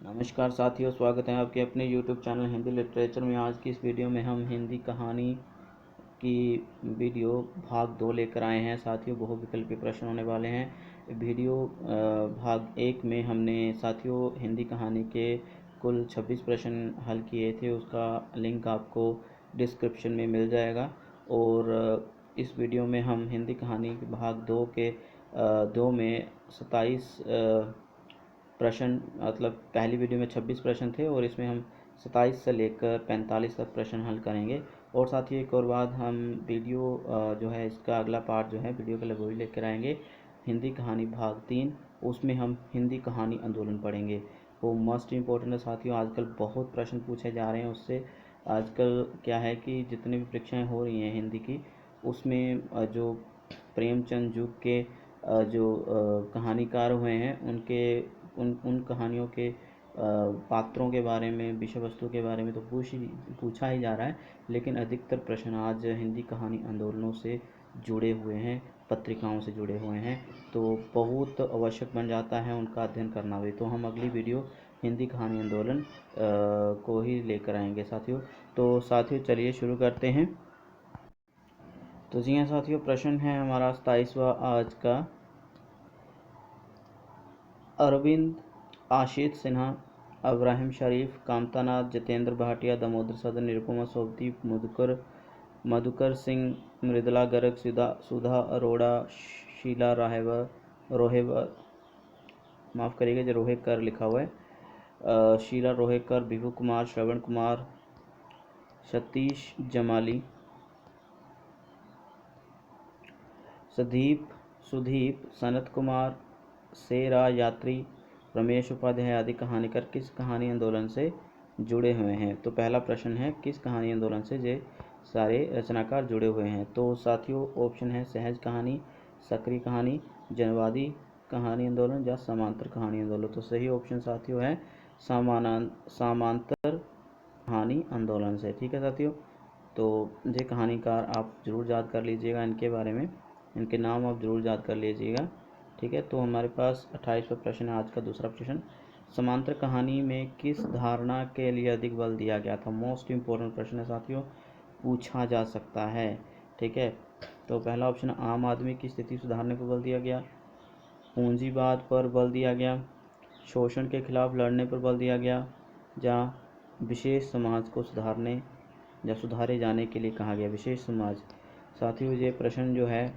नमस्कार साथियों, स्वागत है आपके अपने YouTube चैनल हिंदी लिटरेचर में। आज की इस वीडियो में हम हिंदी कहानी की वीडियो भाग 2 लेकर आए हैं। साथियों, बहुविकल्पी प्रश्न होने वाले हैं। वीडियो भाग 1 में हमने साथियों हिंदी कहानी के कुल 26 प्रश्न हल किए थे। उसका लिंक आपको डिस्क्रिप्शन में मिल जाएगा। और इस वीडियो में हम हिंदी कहानी भाग 2 के 2 में 27 प्रश्न, मतलब पहली वीडियो में 26 प्रश्न थे और इसमें हम 27 से लेकर 45 तक प्रश्न हल करेंगे। और साथ ही एक और बात, हम वीडियो जो है इसका अगला पार्ट जो है वीडियो के लिए वही लेकर आएंगे, हिंदी कहानी भाग 3। उसमें हम हिंदी कहानी आंदोलन पढ़ेंगे। वो मस्ट इम्पोर्टेंट है साथियों। आजकल बहुत प्रश्न पूछे जा रहे हैं उससे। आजकल क्या है कि जितनी भी परीक्षाएं हो रही हैं हिंदी की, उसमें जो प्रेमचंद जुग के जो कहानीकार हुए हैं उनके उन कहानियों के पात्रों के बारे में, विषय वस्तु के बारे में तो पूछा ही जा रहा है। लेकिन अधिकतर प्रश्न आज हिंदी कहानी आंदोलनों से जुड़े हुए हैं, पत्रिकाओं से जुड़े हुए हैं, तो बहुत आवश्यक बन जाता है उनका अध्ययन करना भी। तो हम अगली वीडियो हिंदी कहानी आंदोलन को ही लेकर आएंगे साथियों। तो साथियों चलिए शुरू करते हैं। तो जी हाँ साथियों, प्रश्न है हमारा 27वां आज का। अरविंद, आशीष सिन्हा, अब्राहिम शरीफ, कामतानाथ, जितेंद्र भाटिया, दामोदर सदन, निरुपमा सोबती, मधुकर सिंह, मृदुला गर्ग, सुधा अरोड़ा, शीला रोहेवर, माफ़ करिएगा जो रोहेकर लिखा हुआ है, शीला रोहेकर, विभू कुमार, श्रवण कुमार, सतीश जमाली, सुधीप, सनत कुमार, सेरा यात्री, रमेश उपाध्याय आदि कहानीकार किस कहानी आंदोलन से जुड़े हुए हैं? तो पहला प्रश्न है, किस कहानी आंदोलन से ये सारे रचनाकार जुड़े हुए हैं? तो साथियों ऑप्शन है सहज कहानी, सक्रिय कहानी, जनवादी कहानी आंदोलन या समांतर कहानी आंदोलन। तो सही ऑप्शन साथियों है समांतर कहानी आंदोलन से। ठीक है साथियों, तो ये कहानीकार आप जरूर याद कर लीजिएगा, इनके बारे में, इनके नाम आप जरूर याद कर लीजिएगा। ठीक है, तो हमारे पास 28वां प्रश्न है आज का। दूसरा प्रश्न, समांतर कहानी में किस धारणा के लिए अधिक बल दिया गया था? मोस्ट इम्पोर्टेंट प्रश्न है साथियों, पूछा जा सकता है। ठीक है, तो पहला ऑप्शन, आम आदमी की स्थिति सुधारने पर बल दिया गया, पूंजीवाद पर बल दिया गया, शोषण के खिलाफ लड़ने पर बल दिया गया, या विशेष समाज को सुधारने या सुधारे जाने के लिए कहा गया, विशेष समाज। साथियों ये प्रश्न जो है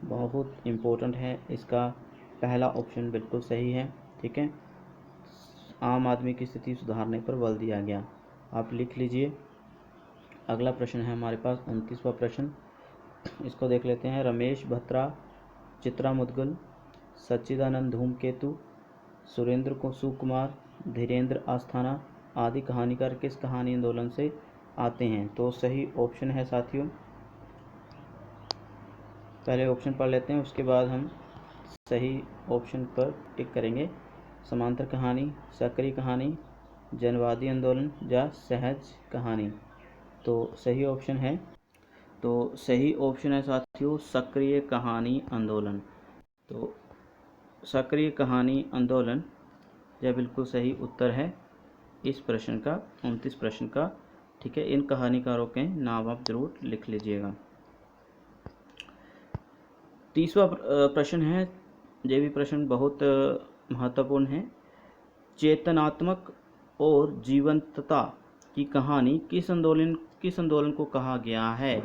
बहुत इम्पोर्टेंट है, इसका पहला ऑप्शन बिल्कुल सही है। ठीक है, आम आदमी की स्थिति सुधारने पर बल दिया गया, आप लिख लीजिए। अगला प्रश्न है हमारे पास 29वां प्रश्न, इसको देख लेते हैं। रमेश भत्रा, चित्रा मुदगल, सच्चिदानंद धूमकेतु, सुरेंद्र को सुकुमार, धीरेन्द्र आस्थाना आदि कहानीकार किस कहानी आंदोलन से आते हैं? तो सही ऑप्शन है साथियों, पहले ऑप्शन पढ़ लेते हैं, उसके बाद हम सही ऑप्शन पर टिक करेंगे। समांतर कहानी, सक्रिय कहानी, जनवादी आंदोलन या सहज कहानी। तो सही ऑप्शन है, तो सही ऑप्शन है साथियों सक्रिय कहानी आंदोलन। तो सक्रिय कहानी आंदोलन यह बिल्कुल सही उत्तर है इस प्रश्न का, 29 प्रश्न का। ठीक है, इन कहानीकारों के नाम आप जरूर लिख लीजिएगा। 30वां प्रश्न है, ये भी प्रश्न बहुत महत्वपूर्ण है। चेतनात्मक और जीवंतता की कहानी किस आंदोलन को कहा गया है?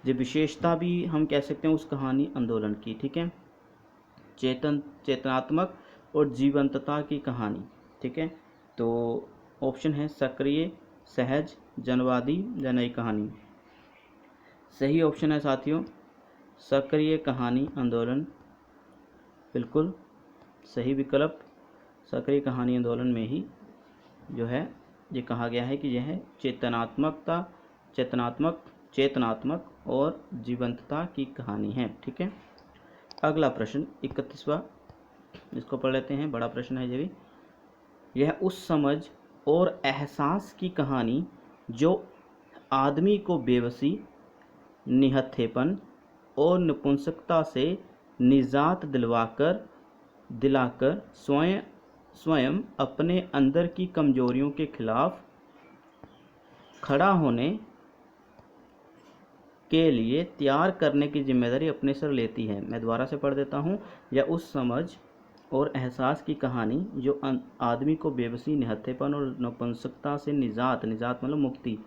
ये विशेषता भी हम कह सकते हैं उस कहानी आंदोलन की। ठीक है, चेतनात्मक और जीवंतता की कहानी। ठीक है, तो ऑप्शन है सक्रिय, सहज, जनवादी या नई कहानी। सही ऑप्शन है साथियों सक्रिय कहानी आंदोलन, बिल्कुल सही विकल्प। सक्रिय कहानी आंदोलन में ही जो है ये कहा गया है कि यह चेतनात्मक और जीवंतता की कहानी है। ठीक है, अगला प्रश्न 31वां, इसको पढ़ लेते हैं, बड़ा प्रश्न है ये भी। यह उस समझ और एहसास की कहानी जो आदमी को बेबसी, निहत्थेपन और नपुंसकता से निजात दिलाकर स्वयं स्वयं अपने अंदर की कमजोरियों के खिलाफ खड़ा होने के लिए तैयार करने की जिम्मेदारी अपने सर लेती है। मैं दोबारा से पढ़ देता हूँ। यह उस समझ और एहसास की कहानी जो आदमी को बेबसी, निहत्थेपन और नपुंसकता से निजात मतलब मुक्ति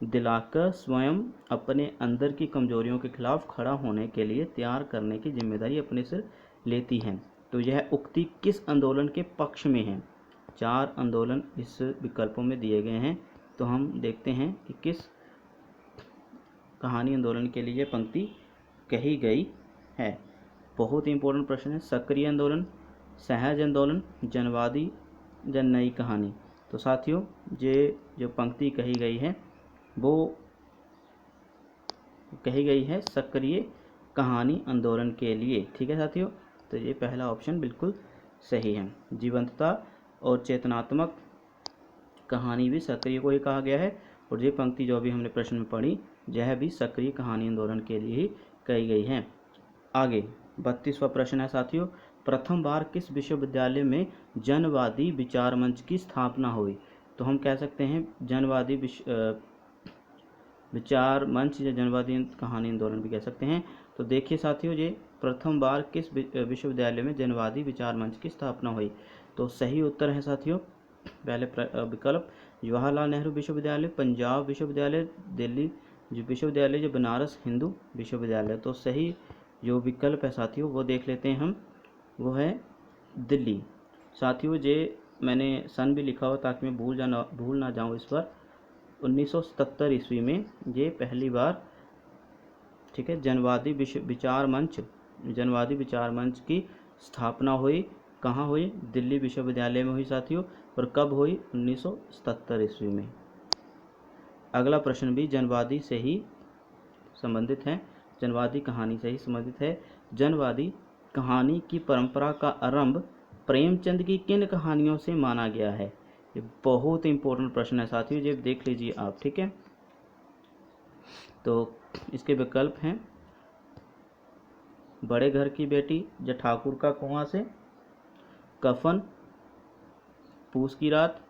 दिलाकर स्वयं अपने अंदर की कमजोरियों के खिलाफ खड़ा होने के लिए तैयार करने की जिम्मेदारी अपने सिर लेती है। तो यह उक्ति किस आंदोलन के पक्ष में है? 4 आंदोलन इस विकल्पों में दिए गए हैं, तो हम देखते हैं कि किस कहानी आंदोलन के लिए पंक्ति कही गई है। बहुत ही इंपॉर्टेंट प्रश्न है। सक्रिय आंदोलन, सहज आंदोलन, जनवादी या नई कहानी? तो साथियों, ये जो पंक्ति कही गई है वो कही गई है सक्रिय कहानी आंदोलन के लिए। ठीक है साथियों, तो ये पहला ऑप्शन बिल्कुल सही है। जीवंतता और चेतनात्मक कहानी भी सक्रिय को ही कहा गया है, और ये पंक्ति जो भी हमने प्रश्न में पढ़ी यह भी सक्रिय कहानी आंदोलन के लिए ही कही गई है। आगे 32वां प्रश्न है साथियों, प्रथम बार किस विश्वविद्यालय में जनवादी विचार मंच की स्थापना हुई? तो हम कह सकते हैं जनवादी विचार मंच या जनवादी कहानी आंदोलन भी कह सकते हैं। तो देखिए साथियों, ये प्रथम बार किस विश्वविद्यालय में जनवादी विचार मंच की स्थापना हुई? तो सही उत्तर है साथियों पहले विकल्प जवाहरलाल नेहरू विश्वविद्यालय, पंजाब विश्वविद्यालय, दिल्ली जो विश्वविद्यालय जो बनारस हिंदू विश्वविद्यालय। तो सही जो विकल्प है साथियों वो देख लेते हैं हम, वो है दिल्ली। साथियों ये मैंने सन भी लिखा हो ताकि मैं भूल ना जाऊँ इस पर। 1977 ईस्वी में ये पहली बार, ठीक है, जनवादी विचार मंच की स्थापना हुई। कहाँ हुई? दिल्ली विश्वविद्यालय में हुई साथियों। और कब हुई? 1977 ईस्वी में। अगला प्रश्न भी जनवादी से ही संबंधित है, जनवादी कहानी से ही संबंधित है। जनवादी कहानी की परंपरा का आरंभ प्रेमचंद की किन कहानियों से माना गया है? ये बहुत इंपॉर्टेंट प्रश्न है साथियों, ये देख लीजिए आप। ठीक है, तो इसके विकल्प हैं बड़े घर की बेटी या ठाकुर का कुआं से, कफन, पूस की रात,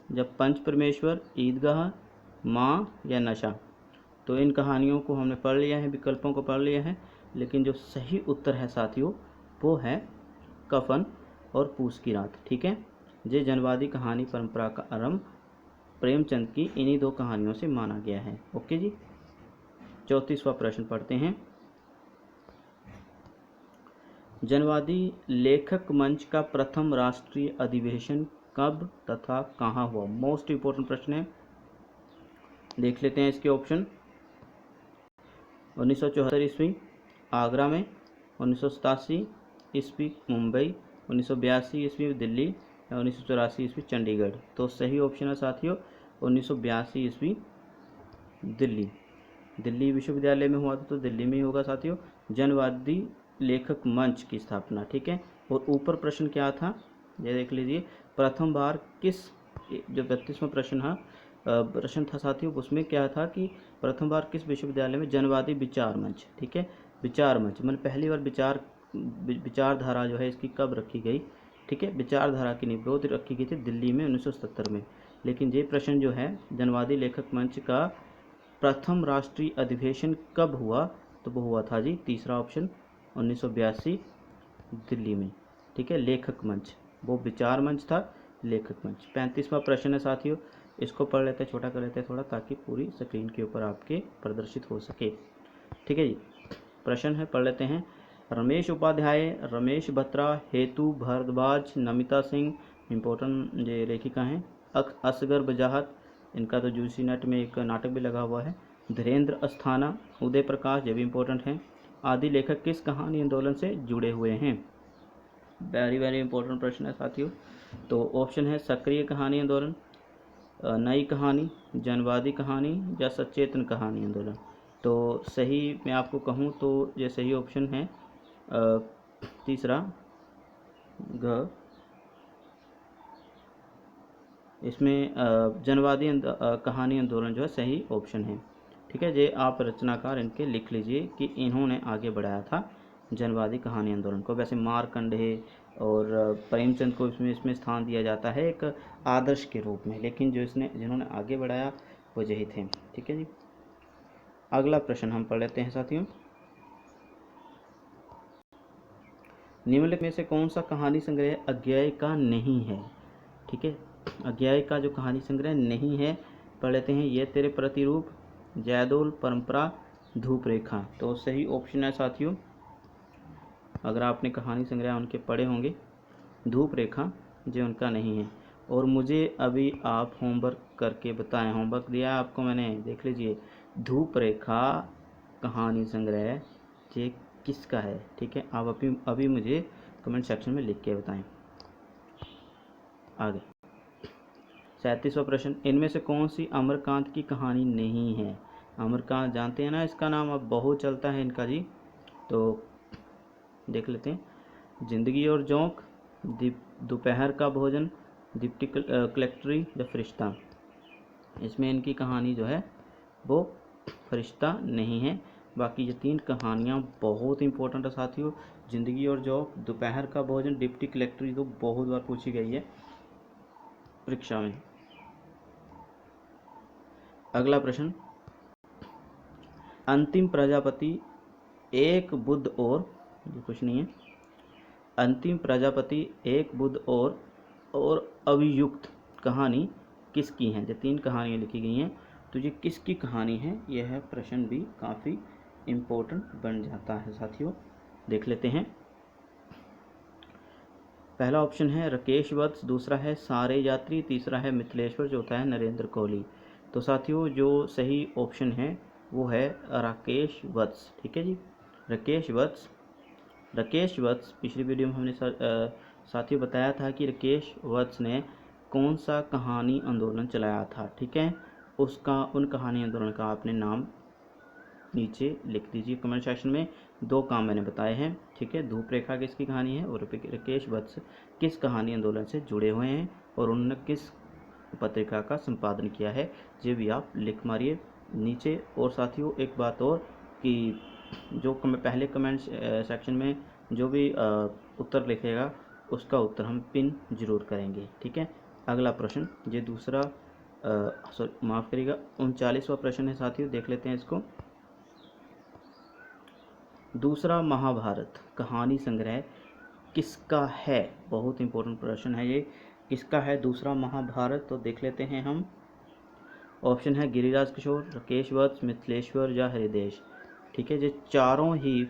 जब पंच परमेश्वर, ईदगाह, माँ या नशा। तो इन कहानियों को हमने पढ़ लिया है, विकल्पों को पढ़ लिया है, लेकिन जो सही उत्तर है साथियों वो है कफन और पूस की रात। ठीक है, ये जनवादी कहानी परंपरा का आरंभ प्रेमचंद की इन्हीं 2 कहानियों से माना गया है। ओके जी, 34वां प्रश्न पढ़ते हैं। जनवादी लेखक मंच का प्रथम राष्ट्रीय अधिवेशन कब तथा कहाँ हुआ? मोस्ट इंपोर्टेंट प्रश्न है, देख लेते हैं इसके ऑप्शन। 1974 ईस्वी आगरा में, 1987 ईस्वी मुंबई, 1982 ईस्वी दिल्ली या 1984 ईस्वी चंडीगढ़। तो सही ऑप्शन है साथियों 1982 ईस्वी दिल्ली विश्वविद्यालय में हुआ था, तो दिल्ली में ही होगा साथियों। जनवादी लेखक मंच की स्थापना। ठीक है, और ऊपर प्रश्न क्या था ये देख लीजिए, प्रथम बार किस, जो 32वां प्रश्न था साथियों उसमें क्या था कि प्रथम बार किस विश्वविद्यालय में जनवादी विचार मंच, ठीक है, विचार मंच मतलब पहली बार विचारधारा जो है इसकी कब रखी गई? ठीक है, विचारधारा की निरोध रखी गई थी दिल्ली में 1977 में। लेकिन ये प्रश्न जो है जनवादी लेखक मंच का प्रथम राष्ट्रीय अधिवेशन कब हुआ? तो वो हुआ था जी तीसरा ऑप्शन 1982 दिल्ली में। ठीक है, लेखक मंच, वो विचार मंच था, लेखक मंच। 35वां प्रश्न है साथियों, इसको पढ़ लेते हैं, छोटा कर लेते हैं थोड़ा ताकि पूरी स्क्रीन के ऊपर आपके प्रदर्शित हो सके। ठीक है जी, प्रश्न है पढ़ लेते हैं। रमेश उपाध्याय, रमेश बत्रा, हेतु भारद्वाज, नमिता सिंह, इम्पोर्टेंट ये लेखिका हैं। असगर बजाहत, इनका तो जूसी नेट में एक नाटक भी लगा हुआ है। धीरेन्द्र अस्थाना, उदय प्रकाश, ये भी इम्पोर्टेंट हैं। आदि लेखक किस कहानी आंदोलन से जुड़े हुए हैं? वेरी वेरी इंपॉर्टेंट प्रश्न है साथियों। तो ऑप्शन है सक्रिय कहानी आंदोलन, नई कहानी, जनवादी कहानी या सचेतन कहानी आंदोलन। तो सही मैं आपको कहूँ तो ये सही ऑप्शन है तीसरा घ, इसमें जनवादी कहानी आंदोलन जो है सही ऑप्शन है। ठीक है, ये आप रचनाकार इनके लिख लीजिए कि इन्होंने आगे बढ़ाया था जनवादी कहानी आंदोलन को। वैसे मार्कंडेय और प्रेमचंद को इसमें स्थान दिया जाता है एक आदर्श के रूप में, लेकिन जिन्होंने आगे बढ़ाया वो यही थे। ठीक है जी। अगला प्रश्न हम पढ़ लेते हैं साथियों। निम्नलिखित में से कौन सा कहानी संग्रह अज्ञेय का नहीं है? ठीक है, अज्ञेय का जो कहानी संग्रह नहीं है, पढ़ लेते हैं। ये तेरे प्रतिरूप, जयदोल, परंपरा, धूप रेखा। तो सही ऑप्शन है साथियों, अगर आपने कहानी संग्रह उनके पढ़े होंगे, धूप रेखा जो उनका नहीं है। और मुझे अभी आप होमवर्क करके बताएं, होमवर्क दिया है आपको मैंने, देख लीजिए। धूप रेखा कहानी संग्रह ये किसका है? ठीक है, आप अभी मुझे कमेंट सेक्शन में लिख के बताएं। आगे 37वां प्रश्न, इनमें से कौन सी अमरकांत की कहानी नहीं है? अमरकांत जानते हैं ना, इसका नाम अब बहुत चलता है इनका जी। तो देख लेते हैं। जिंदगी और जोंक, दोपहर का भोजन, डिप्टी कलेक्टरी या फरिश्ता। इसमें इनकी कहानी जो है वो फरिश्ता नहीं है। बाकी ये 3 कहानियाँ बहुत इंपॉर्टेंट है साथियों। जिंदगी और जोंक, दोपहर का भोजन, डिप्टी कलेक्टरी तो बहुत बार पूछी गई है परीक्षा में। अगला प्रश्न, अंतिम प्रजापति, एक बुद्ध और, ये कुछ नहीं है, अंतिम प्रजापति, एक बुद्ध और अभियुक्त कहानी किसकी है? जो 3 कहानियाँ लिखी गई हैं, तो ये किसकी कहानी है? यह है प्रश्न भी काफ़ी इम्पोर्टेंट बन जाता है साथियों। देख लेते हैं। पहला ऑप्शन है राकेश वत्स, दूसरा है सारे यात्री, तीसरा है मिथिलेश्वर, चौथा है नरेंद्र कोहली। तो साथियों जो सही ऑप्शन है वो है राकेश वत्स। ठीक है जी, राकेश वत्स। राकेश वत्स, पिछली वीडियो में हमने साथियों बताया था कि राकेश वत्स ने कौन सा कहानी आंदोलन चलाया था। ठीक है, उन कहानी आंदोलन का आपने नाम नीचे लिख दीजिए कमेंट सेक्शन में। 2 काम मैंने बताए हैं। ठीक है, धूप रेखा किसकी कहानी है और राकेश वत्स किस कहानी आंदोलन से जुड़े हुए हैं और उन्होंने किस पत्रिका का संपादन किया है, ये भी आप लिख मारिए नीचे। और साथियों एक बात और कि जो पहले कमेंट सेक्शन में जो भी उत्तर लिखेगा उसका उत्तर हम पिन जरूर करेंगे। ठीक है। अगला प्रश्न, ये दूसरा माफ़ करिएगा 39वां प्रश्न है साथियों, देख लेते हैं इसको। दूसरा महाभारत कहानी संग्रह किसका है? बहुत इंपॉर्टेंट प्रश्न है ये, किसका है दूसरा महाभारत? तो देख लेते हैं हम। ऑप्शन है गिरिराज किशोर, राकेश वत्स, मिथिलेश्वर या हरिदेश। ठीक है, ये चारों ही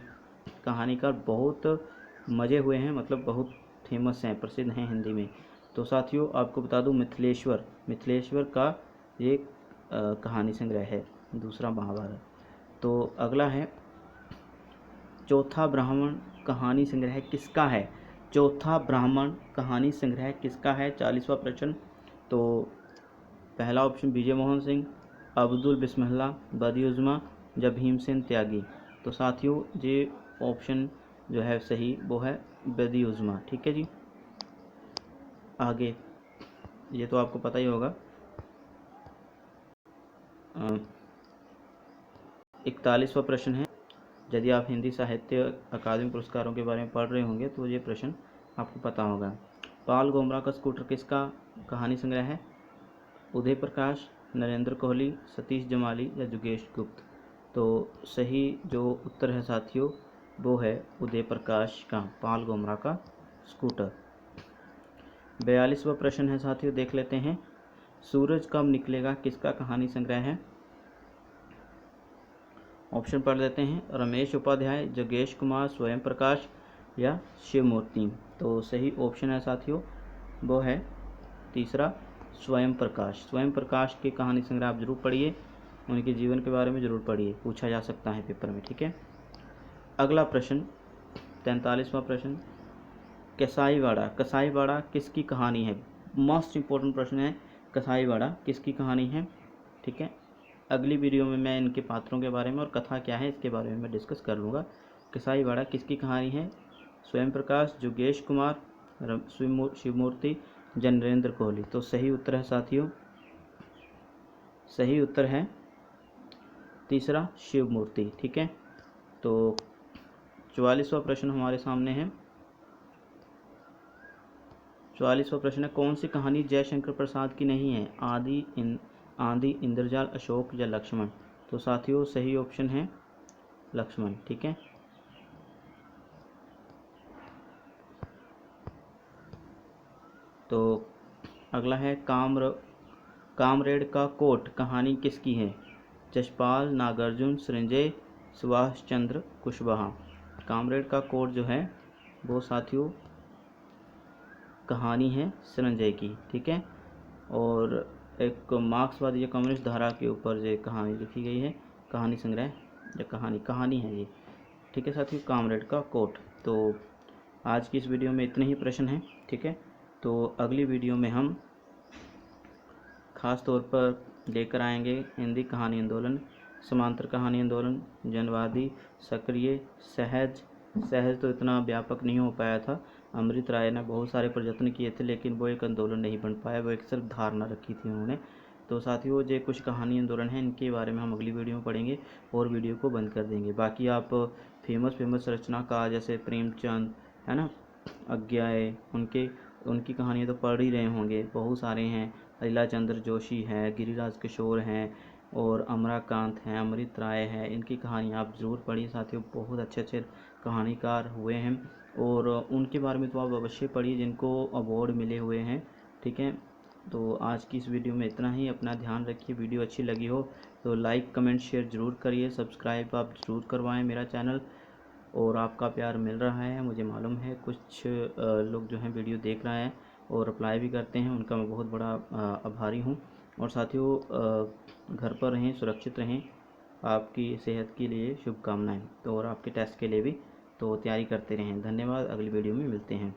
कहानीकार बहुत मजे हुए हैं, मतलब बहुत फेमस हैं, प्रसिद्ध हैं हिंदी में। तो साथियों आपको बता दूं मिथिलेश्वर का ये कहानी संग्रह है दूसरा महाभारत। तो अगला है चौथा ब्राह्मण कहानी संग्रह किसका है? चौथा ब्राह्मण कहानी संग्रह किसका है? 40वां प्रश्न। तो पहला ऑप्शन विजय मोहन सिंह, अब्दुल बिस्मिल्लाह, बदियुज्मा या भीमसेन त्यागी। तो साथियों ये ऑप्शन जो है सही वो है बदियुज्मा। ठीक है जी। आगे ये तो आपको पता ही होगा। 41वां प्रश्न है, यदि आप हिंदी साहित्य अकादमी पुरस्कारों के बारे में पढ़ रहे होंगे तो ये प्रश्न आपको पता होगा। पाल गोमरा का स्कूटर किसका कहानी संग्रह है? उदय प्रकाश, नरेंद्र कोहली, सतीश जमाली या जुगेश गुप्त। तो सही जो उत्तर है साथियों वो है उदय प्रकाश का पाल गोमरा का स्कूटर। 42वां प्रश्न है साथियों, देख लेते हैं। सूरज कब निकलेगा किसका कहानी संग्रह है? ऑप्शन पढ़ लेते हैं। रमेश उपाध्याय, जगेश कुमार, स्वयं प्रकाश या शिवमूर्ति। तो सही ऑप्शन है साथियों वो है तीसरा स्वयं प्रकाश। स्वयं प्रकाश की कहानी संग्रह आप जरूर पढ़िए, उनके जीवन के बारे में जरूर पढ़िए, पूछा जा सकता है पेपर में। ठीक है। अगला प्रश्न 43वां प्रश्न, कसाईवाड़ा किसकी कहानी है? मोस्ट इंपॉर्टेंट प्रश्न है, कसाईवाड़ा किसकी कहानी है? ठीक है, अगली वीडियो में मैं इनके पात्रों के बारे में और कथा क्या है इसके बारे में मैं डिस्कस कर लूँगा। कसाईवाड़ा किसकी कहानी है? स्वयं प्रकाश, जोगेश कुमार, शिवमूर्ति, नरेंद्र कोहली। तो सही उत्तर है साथियों, सही उत्तर है तीसरा शिवमूर्ति। ठीक है। तो 44वां प्रश्न हमारे सामने है। 44वां प्रश्न है, कौन सी कहानी जयशंकर प्रसाद की नहीं है? आंधी, इंद्रजाल, अशोक या लक्ष्मण? तो साथियों सही ऑप्शन है लक्ष्मण। ठीक है, तो अगला है कामरेड का कोट कहानी किसकी है? जसपाल, नागार्जुन, संजय, सुभाष चंद्र कुशवाहा। कामरेड का कोट जो है वो साथियों कहानी है संजय की। ठीक है, और एक मार्क्सवादी या कम्युनिस्ट धारा के ऊपर जो कहानी लिखी गई है, कहानी संग्रह या कहानी है ये। ठीक है साथियों, कामरेड का कोट। तो आज की इस वीडियो में इतने ही प्रश्न हैं। ठीक है, तो अगली वीडियो में हम ख़ास तौर पर लेकर आएंगे हिंदी कहानी आंदोलन, समांतर कहानी आंदोलन, जनवादी, सक्रिय, सहज तो इतना व्यापक नहीं हो पाया था। अमृत राय ने बहुत सारे प्रयत्न किए थे, लेकिन वो एक आंदोलन नहीं बन पाया, वो एक सिर्फ धारणा रखी थी उन्होंने। तो साथियों जो कुछ कहानी आंदोलन है इनके बारे में हम अगली वीडियो में पढ़ेंगे और वीडियो को बंद कर देंगे। बाकी आप फेमस रचनाकार जैसे प्रेमचंद है ना, अज्ञाय, उनकी कहानियाँ तो पढ़ ही रहे होंगे, बहुत सारे हैं। लीला चंद्र जोशी है, गिरिराज किशोर हैं, और अमराकांत हैं, अमृत राय है। इनकी कहानियाँ आप ज़रूर पढ़िए साथियों, बहुत अच्छे अच्छे कहानीकार हुए हैं, और उनके बारे में तो आप अवश्य पढ़िए जिनको अवार्ड मिले हुए हैं। ठीक है, तो आज की इस वीडियो में इतना ही। अपना ध्यान रखिए। वीडियो अच्छी लगी हो तो लाइक कमेंट शेयर ज़रूर करिए, सब्सक्राइब आप ज़रूर करवाएं मेरा चैनल। और आपका प्यार मिल रहा है, मुझे मालूम है। कुछ लोग जो हैं वीडियो देख रहे हैं और अप्लाई भी करते हैं, उनका मैं बहुत बड़ा आभारी हूँ। और साथियों घर पर रहें, सुरक्षित रहें, आपकी सेहत के लिए शुभकामनाएं। तो और आपके टेस्ट के लिए भी तो तैयारी करते रहें। धन्यवाद, अगली वीडियो में मिलते हैं।